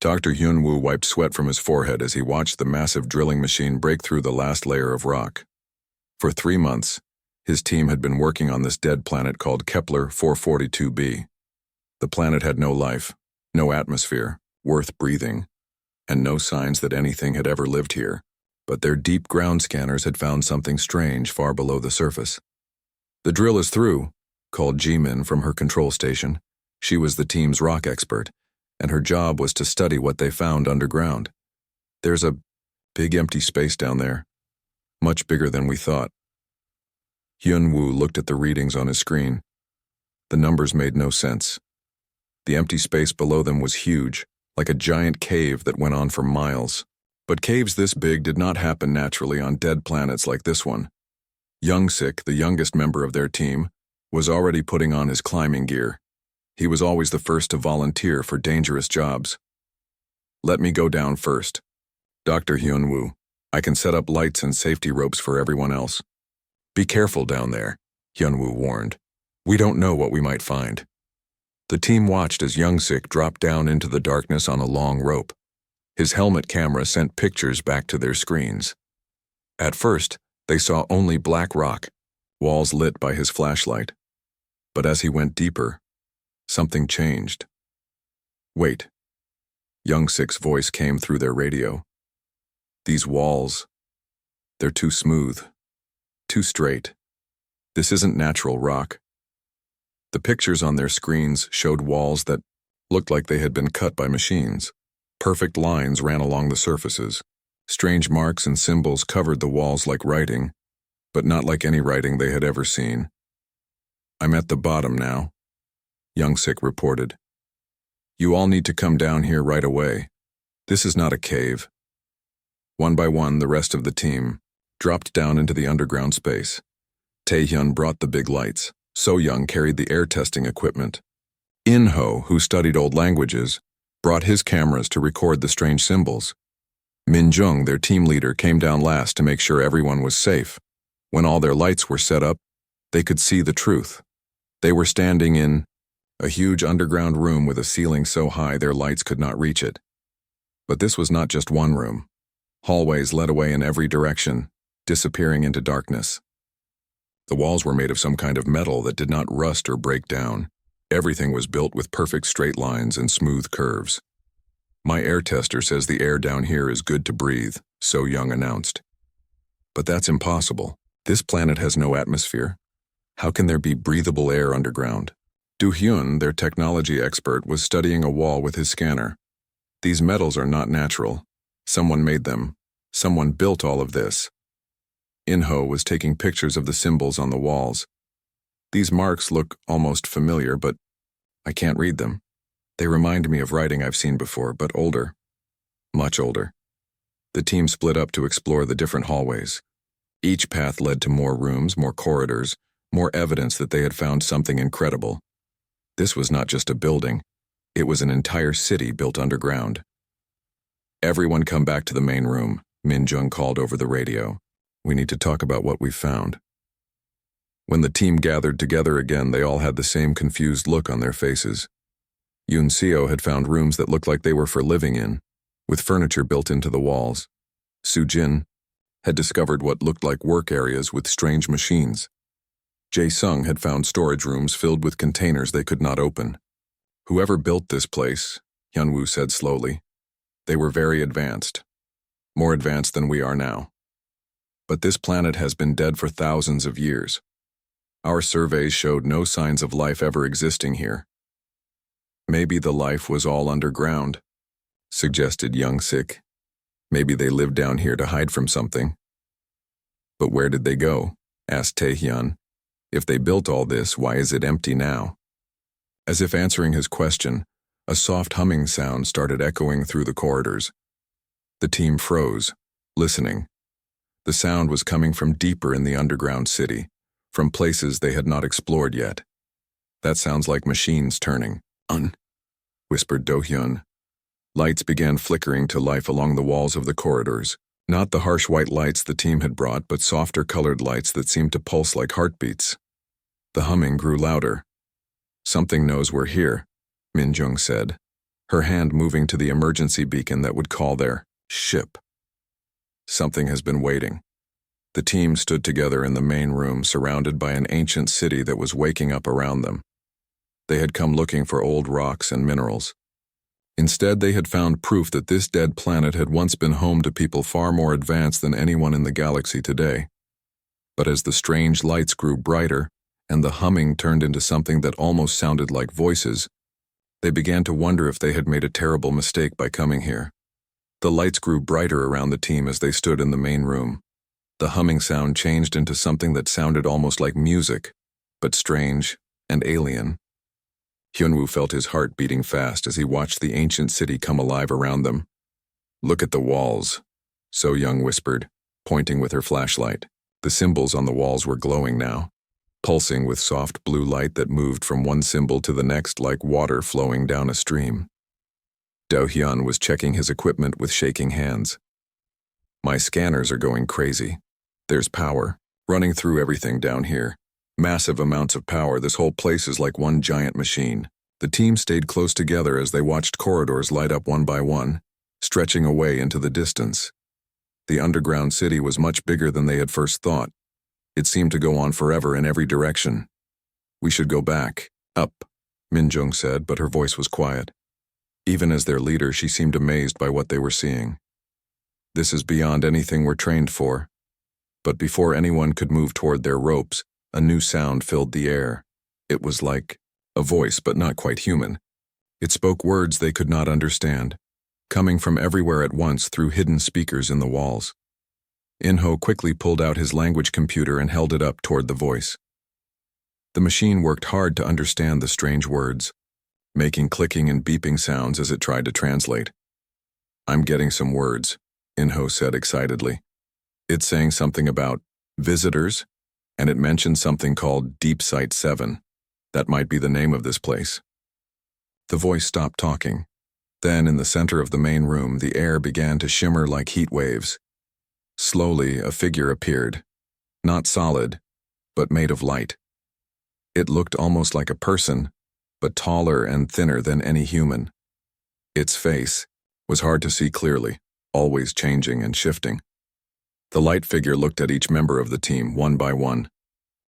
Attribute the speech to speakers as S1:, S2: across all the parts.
S1: Dr. Hyun-woo wiped sweat from his forehead as he watched the massive drilling machine break through the last layer of rock. For 3 months, his team had been working on this dead planet called Kepler 442b. The planet had no life, no atmosphere, worth breathing, and no signs that anything had ever lived here. But their deep ground scanners had found something strange far below the surface. "The drill is through," called Jimin from her control station. She was the team's rock expert, and her job was to study what they found underground. "There's a big empty space down there, much bigger than we thought." Hyun-woo looked at the readings on his screen. The numbers made no sense. The empty space below them was huge, like a giant cave that went on for miles. But caves this big did not happen naturally on dead planets like this one. Young-sik, the youngest member of their team, was already putting on his climbing gear. He was always the first to volunteer for dangerous jobs. "Let me go down first. Dr. Hyun-woo, I can set up lights and safety ropes for everyone else." "Be careful down there," Hyun-woo warned. "We don't know what we might find." The team watched as Young-sik dropped down into the darkness on a long rope. His helmet camera sent pictures back to their screens. At first, they saw only black rock, walls lit by his flashlight. But as he went deeper, something changed. "Wait." Young-sik's voice came through their radio. "These walls, they're too smooth, too straight. This isn't natural rock." The pictures on their screens showed walls that looked like they had been cut by machines. Perfect lines ran along the surfaces. Strange marks and symbols covered the walls like writing, but not like any writing they had ever seen. "I'm at the bottom now," Young-sik reported. "You all need to come down here right away. This is not a cave." One by one, the rest of the team dropped down into the underground space. Taehyun brought the big lights. So-young carried the air testing equipment. In-ho, who studied old languages, brought his cameras to record the strange symbols. Min-jung, their team leader, came down last to make sure everyone was safe. When all their lights were set up, they could see the truth. They were standing in a huge underground room with a ceiling so high their lights could not reach it. But this was not just one room. Hallways led away in every direction, disappearing into darkness. The walls were made of some kind of metal that did not rust or break down. Everything was built with perfect straight lines and smooth curves. "My air tester says the air down here is good to breathe," So-young announced. "But that's impossible. This planet has no atmosphere. How can there be breathable air underground?" Do-hyun, their technology expert, was studying a wall with his scanner. "These metals are not natural. Someone made them. Someone built all of this." In-ho was taking pictures of the symbols on the walls. "These marks look almost familiar, but I can't read them. They remind me of writing I've seen before, but older. Much older." The team split up to explore the different hallways. Each path led to more rooms, more corridors, more evidence that they had found something incredible. This was not just a building. It was an entire city built underground. "Everyone come back to the main room," Min-jung called over the radio. "We need to talk about what we found." When the team gathered together again, they all had the same confused look on their faces. Yoon-seo had found rooms that looked like they were for living in, with furniture built into the walls. Soo-jin had discovered what looked like work areas with strange machines. Jae-sung had found storage rooms filled with containers they could not open. "Whoever built this place," Hyun-woo said slowly, "they were very advanced. More advanced than we are now. But this planet has been dead for thousands of years. Our surveys showed no signs of life ever existing here." "Maybe the life was all underground," suggested Young-sik. "Maybe they lived down here to hide from something." "But where did they go?" asked Taehyun. "If they built all this, why is it empty now?" As if answering his question, a soft humming sound started echoing through the corridors. The team froze, listening. The sound was coming from deeper in the underground city, from places they had not explored yet. "That sounds like machines turning." Whispered Do-hyun. Lights began flickering to life along the walls of the corridors. Not the harsh white lights the team had brought, but softer colored lights that seemed to pulse like heartbeats. The humming grew louder. "Something knows we're here," Min-jung said. her hand moving to the emergency beacon that would call their ship. Something has been waiting. The team stood together in the main room, surrounded by an ancient city that was waking up around them. They had come looking for old rocks and minerals. Instead, they had found proof that this dead planet had once been home to people far more advanced than anyone in the galaxy today. But as the strange lights grew brighter and the humming turned into something that almost sounded like voices, they began to wonder if they had made a terrible mistake by coming here. The lights grew brighter around the team as they stood in the main room. The humming sound changed into something that sounded almost like music, but strange and alien. Hyunwoo felt his heart beating fast as he watched the ancient city come alive around them. "Look at the walls," So Young whispered, pointing with her flashlight. The symbols on the walls were glowing now, pulsing with soft blue light that moved from one symbol to the next like water flowing down a stream. Do-hyun was checking his equipment with shaking hands. "My scanners are going crazy. There's power running through everything down here. Massive amounts of power. This whole place is like one giant machine." The team stayed close together as they watched corridors light up one by one, stretching away into the distance. The underground city was much bigger than they had first thought. It seemed to go on forever in every direction. "We should go back, up," Minjung said, but her voice was quiet. Even as their leader, she seemed amazed by what they were seeing. "This is beyond anything we're trained for." But before anyone could move toward their ropes, a new sound filled the air. It was like a voice, but not quite human. It spoke words they could not understand, coming from everywhere at once through hidden speakers in the walls. In-ho quickly pulled out his language computer and held it up toward the voice. The machine worked hard to understand the strange words, making clicking and beeping sounds as it tried to translate. "I'm getting some words," In-ho said excitedly. "It's saying something about visitors, and it mentioned something called Deep Site 7. That might be the name of this place." The voice stopped talking. Then, in the center of the main room, the air began to shimmer like heat waves. Slowly, a figure appeared, not solid, but made of light. It looked almost like a person, but taller and thinner than any human. Its face was hard to see clearly, always changing and shifting. The light figure looked at each member of the team, one by one.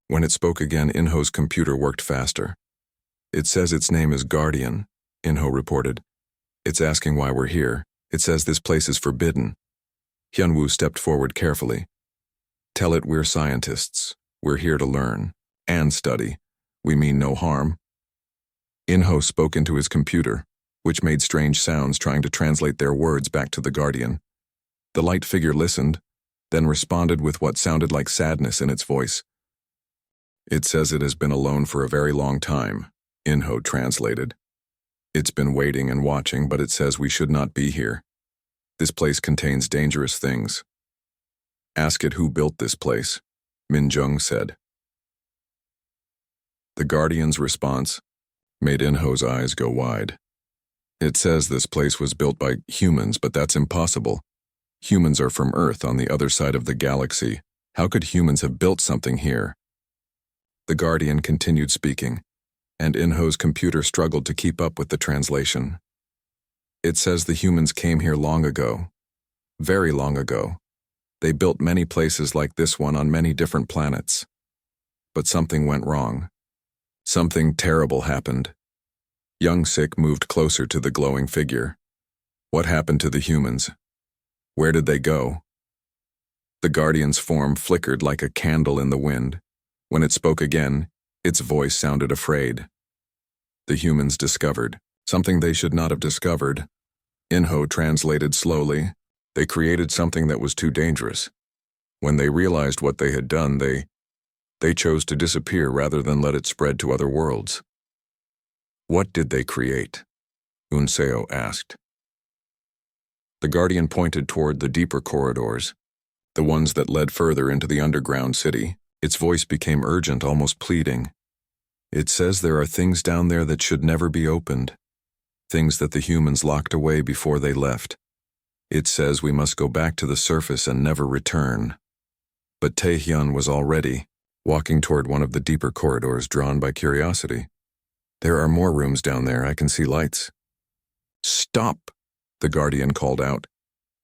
S1: When it spoke again, In-ho's computer worked faster. "It says its name is Guardian," In-ho reported. "It's asking why we're here. It says this place is forbidden." Hyunwoo stepped forward carefully. "Tell it we're scientists. We're here to learn and study. We mean no harm." In-ho spoke into his computer, which made strange sounds trying to translate their words back to the Guardian. The light figure listened, then responded with what sounded like sadness in its voice. "It says it has been alone for a very long time," In-ho translated. "It's been waiting and watching, but it says we should not be here. This place contains dangerous things. Ask it who built this place," Minjung said. The Guardian's response made In-ho's eyes go wide. "It says this place was built by humans, but that's impossible. Humans are from Earth on the other side of the galaxy. How could humans have built something here?" The Guardian continued speaking, and In-ho's computer struggled to keep up with the translation. "It says the humans came here long ago. Very long ago. They built many places like this one on many different planets. But something went wrong. Something terrible happened." Young-sik moved closer to the glowing figure. "What happened to the humans? Where did they go?" The Guardian's form flickered like a candle in the wind. When it spoke again, its voice sounded afraid. "The humans discovered something they should not have discovered." In-ho translated slowly. "They created something that was too dangerous. When they realized what they had done, they chose to disappear rather than let it spread to other worlds." "What did they create?" Unseo asked. The Guardian pointed toward the deeper corridors, the ones that led further into the underground city. Its voice became urgent, almost pleading. "It says there are things down there that should never be opened, things that the humans locked away before they left. It says we must go back to the surface and never return." But Taehyun was already walking toward one of the deeper corridors drawn by curiosity. "There are more rooms down there. I can see lights." "Stop!" the Guardian called out,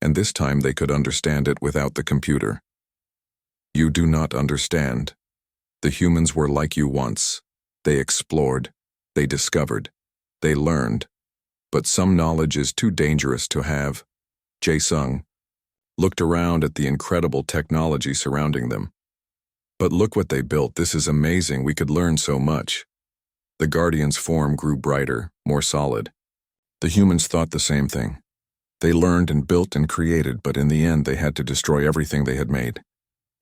S1: and this time they could understand it without the computer. "You do not understand. The humans were like you once. They explored, they discovered, they learned. But some knowledge is too dangerous to have." Jae-sung looked around at the incredible technology surrounding them. "But look what they built. This is amazing. We could learn so much." The Guardian's form grew brighter, more solid. The humans thought the same thing. They learned and built and created, but in the end they had to destroy everything they had made.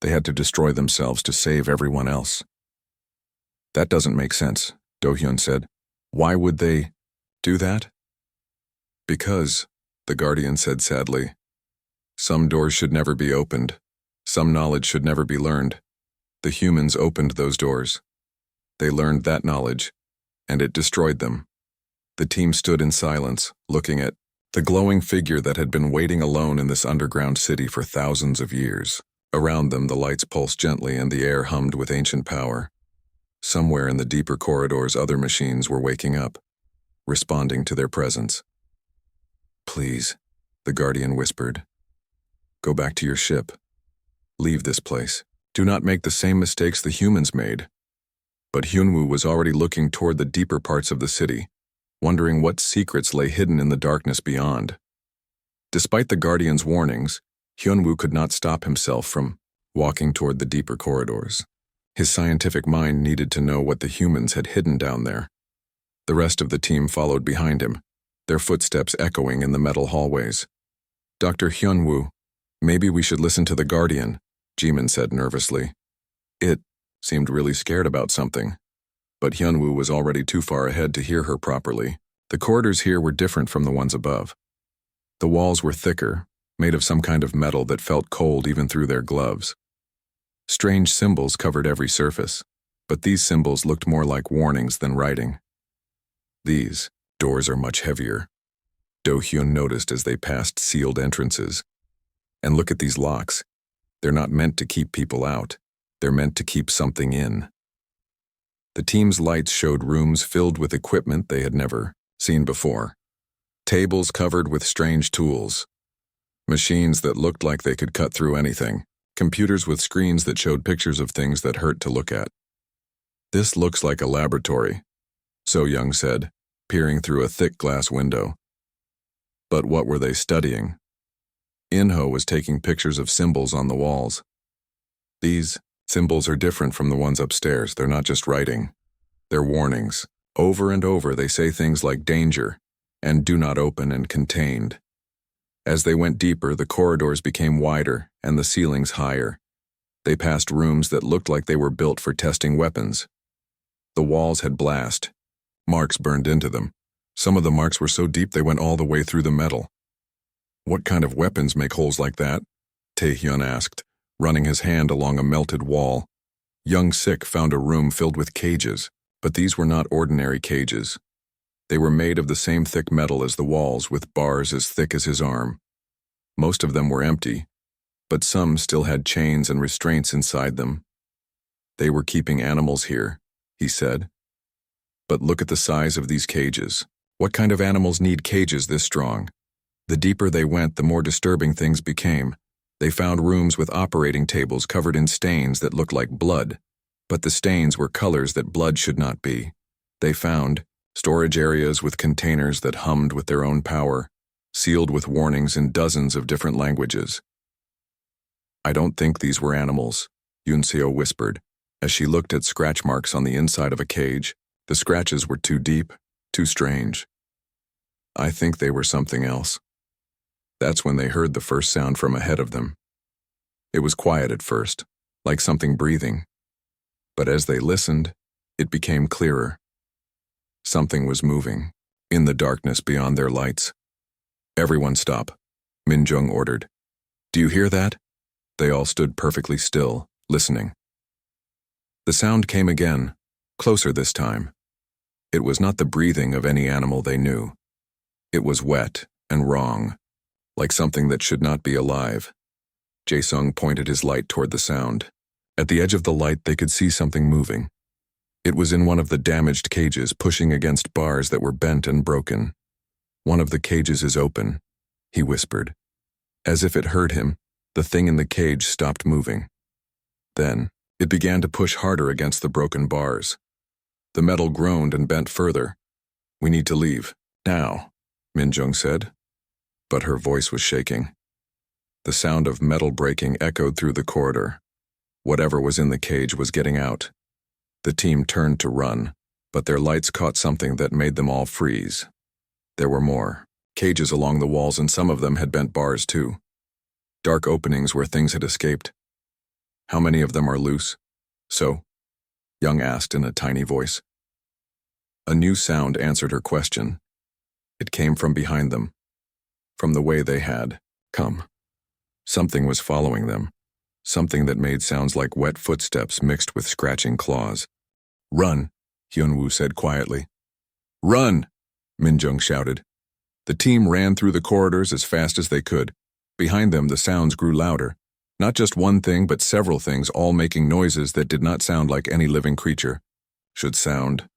S1: They had to destroy themselves to save everyone else. "That doesn't make sense," Do-hyun said. "Why would they do that?" "Because," the Guardian said sadly, "some doors should never be opened. Some knowledge should never be learned. The humans opened those doors. They learned that knowledge, and it destroyed them." The team stood in silence, looking at the glowing figure that had been waiting alone in this underground city for thousands of years. Around them, the lights pulsed gently and the air hummed with ancient power. Somewhere in the deeper corridors, other machines were waking up, responding to their presence. "Please," the Guardian whispered. "Go back to your ship. Leave this place. Do not make the same mistakes the humans made." But Hyunwoo was already looking toward the deeper parts of the city, wondering what secrets lay hidden in the darkness beyond. Despite the Guardian's warnings, Hyunwoo could not stop himself from walking toward the deeper corridors. His scientific mind needed to know what the humans had hidden down there. The rest of the team followed behind him, their footsteps echoing in the metal hallways. "Dr. Hyunwoo, maybe we should listen to the Guardian," Jimin said nervously. It seemed really scared about something. But Hyunwoo was already too far ahead to hear her properly. The corridors here were different from the ones above. The walls were thicker, made of some kind of metal that felt cold even through their gloves. Strange symbols covered every surface, but these symbols looked more like warnings than writing. "These doors are much heavier," Do-hyun noticed as they passed sealed entrances. "And look at these locks. They're not meant to keep people out. They're meant to keep something in." The team's lights showed rooms filled with equipment they had never seen before. Tables covered with strange tools. Machines that looked like they could cut through anything. Computers with screens that showed pictures of things that hurt to look at. "This looks like a laboratory," So-young said, peering through a thick glass window. But what were they studying? In-ho was taking pictures of symbols on the walls. "These symbols are different from the ones upstairs. They're not just writing. They're warnings. Over and over they say things like danger and do not open and contained." As they went deeper, the corridors became wider and the ceilings higher. They passed rooms that looked like they were built for testing weapons. The walls had blast marks burned into them. Some of the marks were so deep they went all the way through the metal. "What kind of weapons make holes like that?" Tae-hyun asked, running his hand along a melted wall. Young Sik found a room filled with cages, but these were not ordinary cages. They were made of the same thick metal as the walls, with bars as thick as his arm. Most of them were empty, but some still had chains and restraints inside them. "They were keeping animals here," he said. "But look at the size of these cages. What kind of animals need cages this strong?" The deeper they went, the more disturbing things became. They found rooms with operating tables covered in stains that looked like blood, but the stains were colors that blood should not be. They found storage areas with containers that hummed with their own power, sealed with warnings in dozens of different languages. "I don't think these were animals," Yoon-seo whispered, as she looked at scratch marks on the inside of a cage. The scratches were too deep, too strange. "I think they were something else." That's when they heard the first sound from ahead of them. It was quiet at first, like something breathing. But as they listened, it became clearer. Something was moving, in the darkness beyond their lights. "Everyone stop," Min Jung ordered. "Do you hear that?" They all stood perfectly still, listening. The sound came again, closer this time. It was not the breathing of any animal they knew. It was wet and wrong, like something that should not be alive. Jae-sung pointed his light toward the sound. At the edge of the light, they could see something moving. It was in one of the damaged cages, pushing against bars that were bent and broken. One of the cages is open, he whispered. As if it heard him, the thing in the cage stopped moving. Then, it began to push harder against the broken bars. The metal groaned and bent further. We need to leave, now, Minjung said. But her voice was shaking. The sound of metal breaking echoed through the corridor. Whatever was in the cage was getting out. The team turned to run, but their lights caught something that made them all freeze. There were more cages along the walls, and some of them had bent bars too. Dark openings where things had escaped. How many of them are loose? So? Young asked in a tiny voice. A new sound answered her question. It came from behind them, from the way they had come. Something was following them, something that made sounds like wet footsteps mixed with scratching claws. Run, Hyunwoo said quietly. Run, Minjung shouted. The team ran through the corridors as fast as they could. Behind them, the sounds grew louder. Not just one thing, but several things, all making noises that did not sound like any living creature should sound.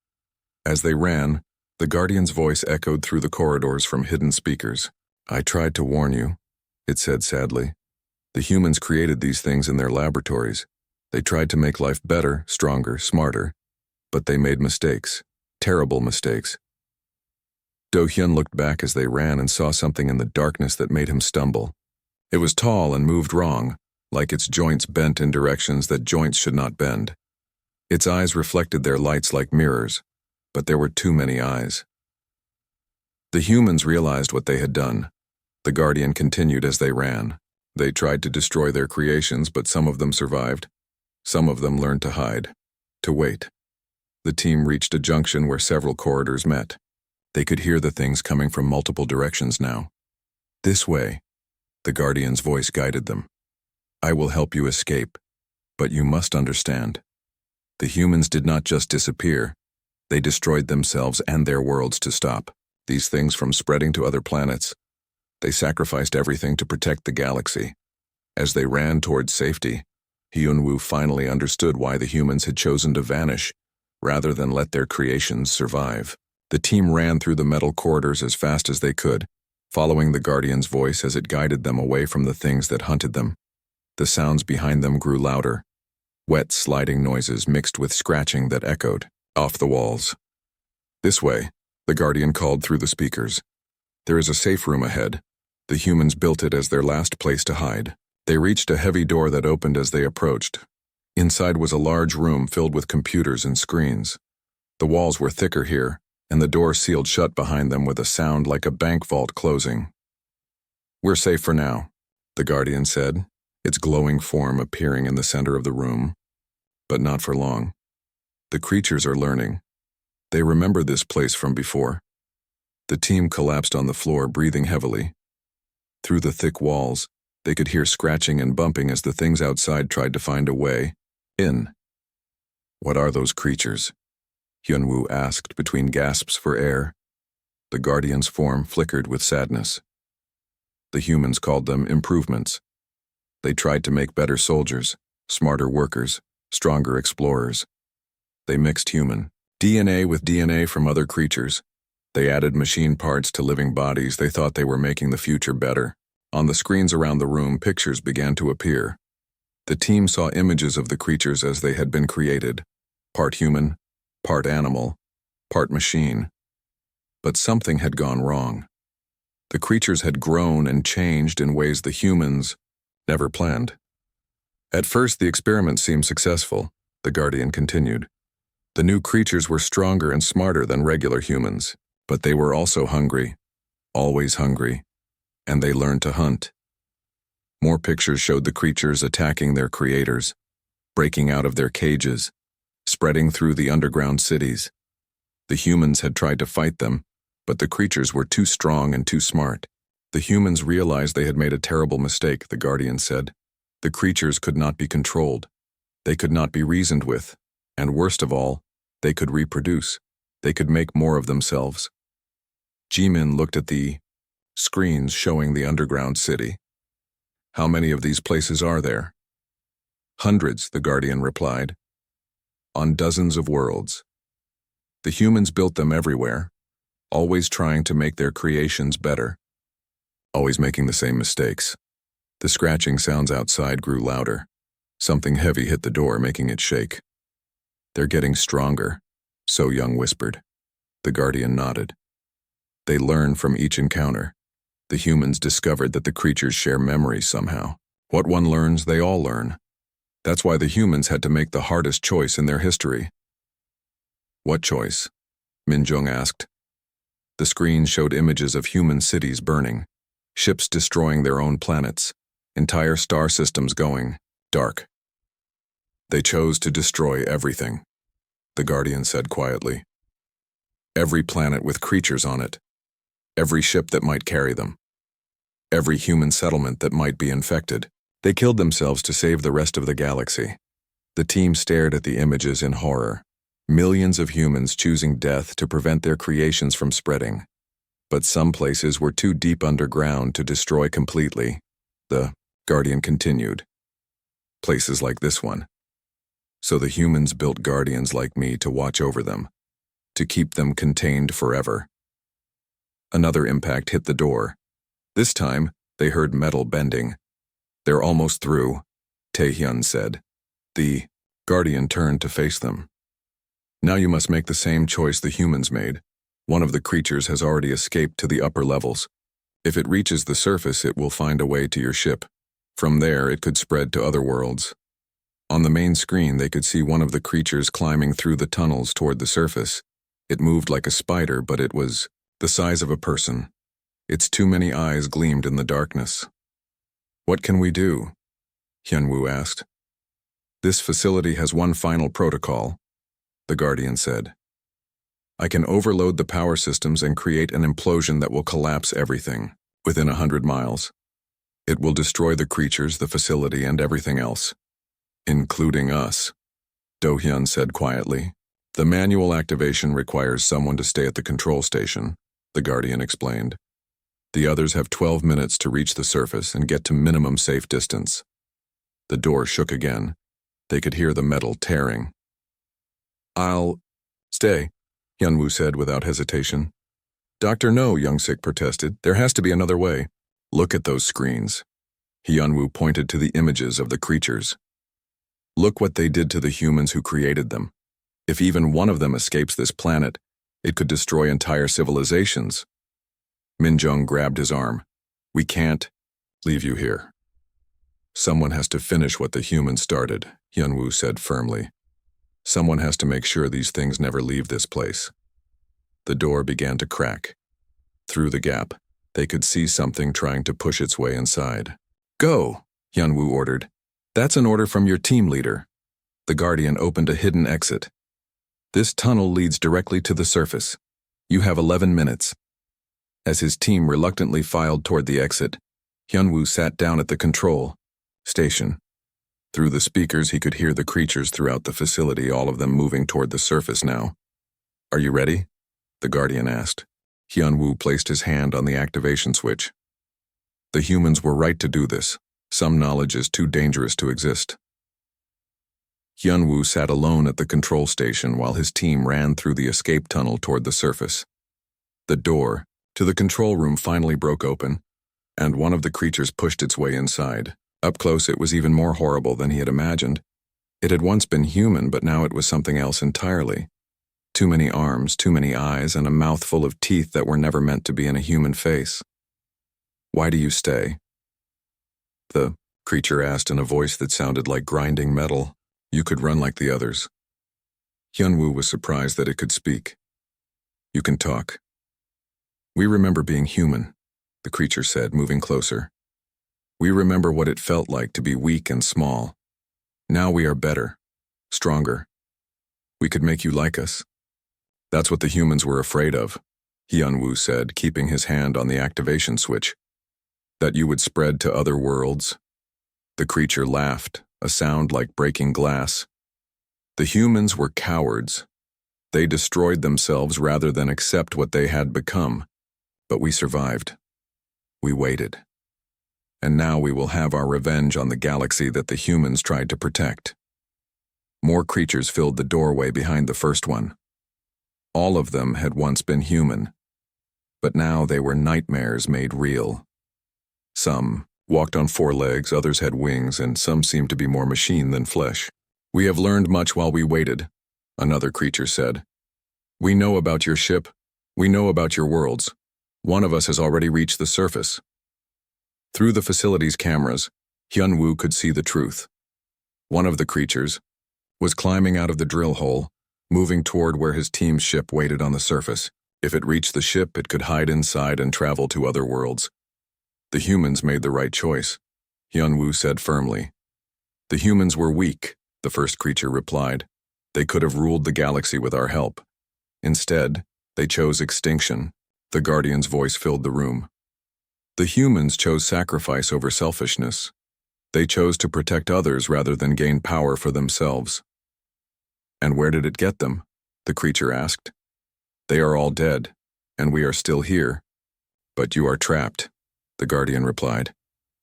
S1: As they ran, the Guardian's voice echoed through the corridors from hidden speakers. I tried to warn you, it said sadly. The humans created these things in their laboratories. They tried to make life better, stronger, smarter. But they made mistakes. Terrible mistakes. Do-hyun looked back as they ran and saw something in the darkness that made him stumble. It was tall and moved wrong, like its joints bent in directions that joints should not bend. Its eyes reflected their lights like mirrors, but there were too many eyes. The humans realized what they had done. The Guardian continued as they ran. They tried to destroy their creations, but some of them survived. Some of them learned to hide, to wait. The team reached a junction where several corridors met. They could hear the things coming from multiple directions now. This way, the Guardian's voice guided them. I will help you escape, but you must understand. The humans did not just disappear. They destroyed themselves and their worlds to stop these things from spreading to other planets. They sacrificed everything to protect the galaxy. As they ran towards safety, Hyunwoo finally understood why the humans had chosen to vanish, rather than let their creations survive. The team ran through the metal corridors as fast as they could, following the Guardian's voice as it guided them away from the things that hunted them. The sounds behind them grew louder, wet sliding noises mixed with scratching that echoed off the walls. This way, the Guardian called through the speakers. There is a safe room ahead. The humans built it as their last place to hide. They reached a heavy door that opened as they approached. Inside was a large room filled with computers and screens. The walls were thicker here, and the door sealed shut behind them with a sound like a bank vault closing. We're safe for now, the Guardian said, its glowing form appearing in the center of the room. But not for long. The creatures are learning. They remember this place from before. The team collapsed on the floor, breathing heavily. Through the thick walls, they could hear scratching and bumping as the things outside tried to find a way in. What are those creatures? Hyunwoo asked between gasps for air. The Guardian's form flickered with sadness. The humans called them improvements. They tried to make better soldiers, smarter workers, stronger explorers. They mixed human DNA with DNA from other creatures. They added machine parts to living bodies. They thought they were making the future better. On the screens around the room, pictures began to appear. The team saw images of the creatures as they had been created, part human, part animal, part machine. But something had gone wrong. The creatures had grown and changed in ways the humans never planned. At first, the experiment seemed successful, the Guardian continued. The new creatures were stronger and smarter than regular humans, but they were also hungry, always hungry, and they learned to hunt. More pictures showed the creatures attacking their creators, breaking out of their cages, spreading through the underground cities. The humans had tried to fight them, but the creatures were too strong and too smart. The humans realized they had made a terrible mistake, the Guardian said. The creatures could not be controlled. They could not be reasoned with. And worst of all, they could reproduce. They could make more of themselves. Jimin looked at the screens showing the underground city. How many of these places are there? Hundreds, the Guardian replied. On dozens of worlds. The humans built them everywhere. always trying to make their creations better, always making the same mistakes. The scratching sounds outside grew louder. Something heavy hit the door, making it shake. "They're getting stronger," So Young whispered. The Guardian nodded. They learn from each encounter. The humans discovered that the creatures share memories somehow. What one learns, they all learn. That's why the humans had to make the hardest choice in their history. "What choice?" Minjung asked. The screen showed images of human cities burning, ships destroying their own planets, entire star systems going dark. "They chose to destroy everything," the Guardian said quietly. "Every planet with creatures on it. Every ship that might carry them. Every human settlement that might be infected. They killed themselves to save the rest of the galaxy." The team stared at the images in horror. Millions of humans choosing death to prevent their creations from spreading. But some places were too deep underground to destroy completely. The Guardian continued. "Places like this one. So the humans built guardians like me to watch over them, to keep them contained forever." Another impact hit the door. This time, they heard metal bending. "They're almost through," Taehyun said. The Guardian turned to face them. "Now you must make the same choice the humans made. One of the creatures has already escaped to the upper levels. If it reaches the surface, it will find a way to your ship. From there, it could spread to other worlds." On the main screen, they could see one of the creatures climbing through the tunnels toward the surface. It moved like a spider, but it was the size of a person. Its too many eyes gleamed in the darkness. "What can we do?" Hyunwoo asked. "This facility has one final protocol," the Guardian said. "I can overload the power systems and create an implosion that will collapse everything within 100 miles. It will destroy the creatures, the facility, and everything else. Including us," Do-hyun said quietly. "The manual activation requires someone to stay at the control station," the Guardian explained. "The others have 12 minutes to reach the surface and get to minimum safe distance." The door shook again. They could hear the metal tearing. "I'll stay," Hyunwoo said without hesitation. "Doctor, no," Youngsik protested. "There has to be another way." "Look at those screens." Hyunwoo pointed to the images of the creatures. "Look what they did to the humans who created them. If even one of them escapes this planet, it could destroy entire civilizations." Minjung grabbed his arm. "We can't leave you here. Someone has to finish what the humans started," Hyunwoo said firmly. "Someone has to make sure these things never leave this place." The door began to crack. Through the gap, they could see something trying to push its way inside. "Go," Hyunwoo ordered. "That's an order from your team leader." The Guardian opened a hidden exit. "This tunnel leads directly to the surface. You have 11 minutes. As his team reluctantly filed toward the exit, Hyunwoo sat down at the control station. Through the speakers, he could hear the creatures throughout the facility, all of them moving toward the surface now. "Are you ready?" the Guardian asked. Hyunwoo placed his hand on the activation switch. "The humans were right to do this. Some knowledge is too dangerous to exist." Hyunwoo sat alone at the control station while his team ran through the escape tunnel toward the surface. The door to the control room finally broke open, and one of the creatures pushed its way inside. Up close, it was even more horrible than he had imagined. It had once been human, but now it was something else entirely. Too many arms, too many eyes, and a mouth full of teeth that were never meant to be in a human face. "Why do you stay?" the creature asked in a voice that sounded like grinding metal. "You could run like the others." Hyunwoo was surprised that it could speak. "You can talk." "We remember being human," the creature said, moving closer. "We remember what it felt like to be weak and small. Now we are better, stronger. We could make you like us." "That's what the humans were afraid of," Hyunwoo said, keeping his hand on the activation switch. "That you would spread to other worlds." The creature laughed, a sound like breaking glass. "The humans were cowards. They destroyed themselves rather than accept what they had become. But we survived. We waited. And now we will have our revenge on the galaxy that the humans tried to protect." More creatures filled the doorway behind the first one. All of them had once been human, but now they were nightmares made real. Some walked on four legs, others had wings, and some seemed to be more machine than flesh. "We have learned much while we waited," another creature said. "We know about your ship. We know about your worlds. One of us has already reached the surface." Through the facility's cameras, Hyunwoo could see the truth. One of the creatures was climbing out of the drill hole, moving toward where his team's ship waited on the surface. If it reached the ship, it could hide inside and travel to other worlds. "The humans made the right choice," Hyunwoo said firmly. "The humans were weak," the first creature replied. "They could have ruled the galaxy with our help. Instead, they chose extinction." The Guardian's voice filled the room. "The humans chose sacrifice over selfishness. They chose to protect others rather than gain power for themselves." "And where did it get them?" the creature asked. "They are all dead, and we are still here." "But you are trapped," the Guardian replied.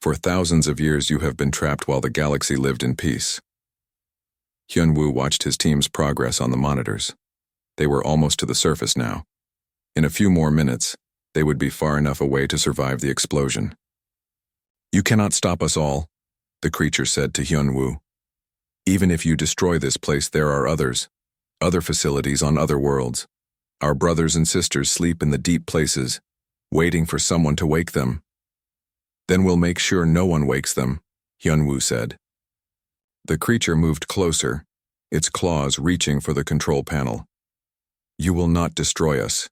S1: "For thousands of years you have been trapped while the galaxy lived in peace." Hyunwoo watched his team's progress on the monitors. They were almost to the surface now. In a few more minutes, they would be far enough away to survive the explosion. "You cannot stop us all," the creature said to Hyunwoo. "Even if you destroy this place, there are others, other facilities on other worlds. Our brothers and sisters sleep in the deep places, waiting for someone to wake them." "Then we'll make sure no one wakes them," Hyunwoo said. The creature moved closer, its claws reaching for the control panel. "You will not destroy us.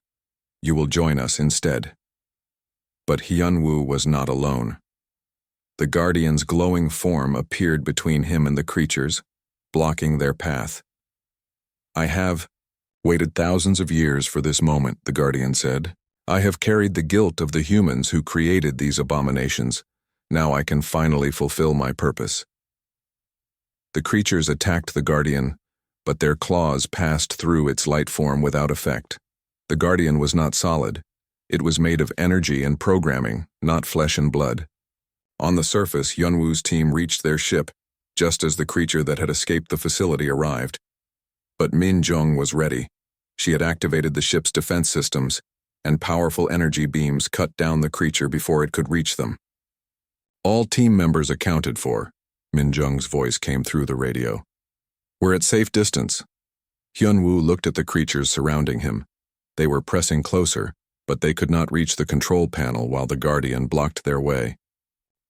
S1: You will join us instead." But Hyunwoo was not alone. The Guardian's glowing form appeared between him and the creatures, blocking their path. "I have waited thousands of years for this moment," the Guardian said. "I have carried the guilt of the humans who created these abominations. Now I can finally fulfill my purpose." The creatures attacked the Guardian, but their claws passed through its light form without effect. The Guardian was not solid. It was made of energy and programming, not flesh and blood. On the surface, Hyunwoo's team reached their ship, just as the creature that had escaped the facility arrived. But Min Jung was ready. She had activated the ship's defense systems, and powerful energy beams cut down the creature before it could reach them. "All team members accounted for," Min Jung's voice came through the radio. "We're at safe distance." Hyunwoo looked at the creatures surrounding him. They were pressing closer, but they could not reach the control panel while the Guardian blocked their way.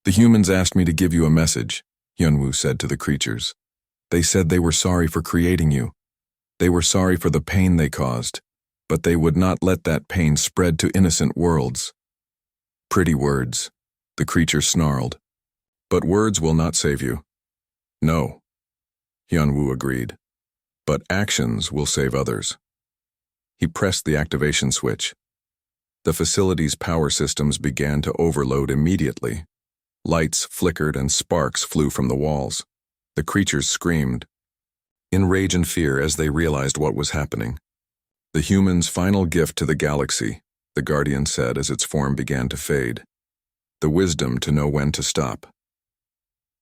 S1: "The humans asked me to give you a message," Hyunwoo said to the creatures. "They said they were sorry for creating you. They were sorry for the pain they caused, but they would not let that pain spread to innocent worlds." "Pretty words," the creature snarled. "But words will not save you." "No," Hyunwoo agreed. "But actions will save others." He pressed the activation switch. The facility's power systems began to overload immediately. Lights flickered and sparks flew from the walls. The creatures screamed in rage and fear as they realized what was happening. "The human's final gift to the galaxy," the Guardian said as its form began to fade. "The wisdom to know when to stop."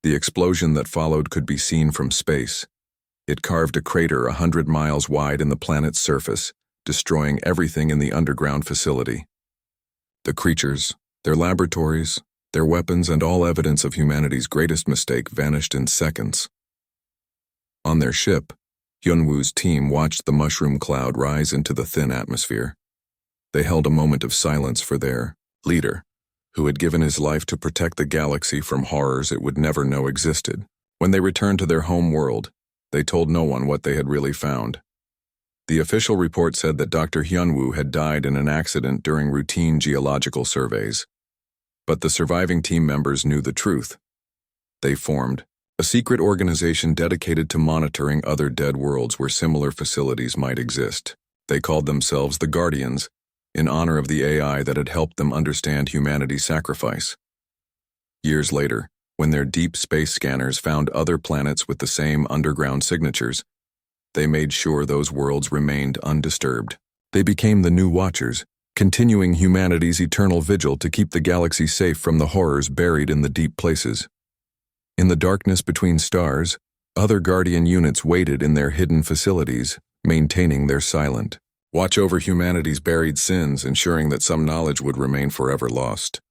S1: The explosion that followed could be seen from space. It carved a crater 100 miles wide in the planet's surface, destroying everything in the underground facility. The creatures, their laboratories, their weapons, and all evidence of humanity's greatest mistake vanished in seconds. On their ship, Hyunwoo's team watched the mushroom cloud rise into the thin atmosphere. They held a moment of silence for their leader, who had given his life to protect the galaxy from horrors it would never know existed. When they returned to their home world, they told no one what they had really found. The official report said that Dr. Hyunwoo had died in an accident during routine geological surveys. But the surviving team members knew the truth. They formed a secret organization dedicated to monitoring other dead worlds where similar facilities might exist. They called themselves the Guardians, in honor of the AI that had helped them understand humanity's sacrifice. Years later, when their deep space scanners found other planets with the same underground signatures, they made sure those worlds remained undisturbed. They became the new Watchers, continuing humanity's eternal vigil to keep the galaxy safe from the horrors buried in the deep places. In the darkness between stars, other Guardian units waited in their hidden facilities, maintaining their silent Watch over humanity's buried sins, ensuring that some knowledge would remain forever lost.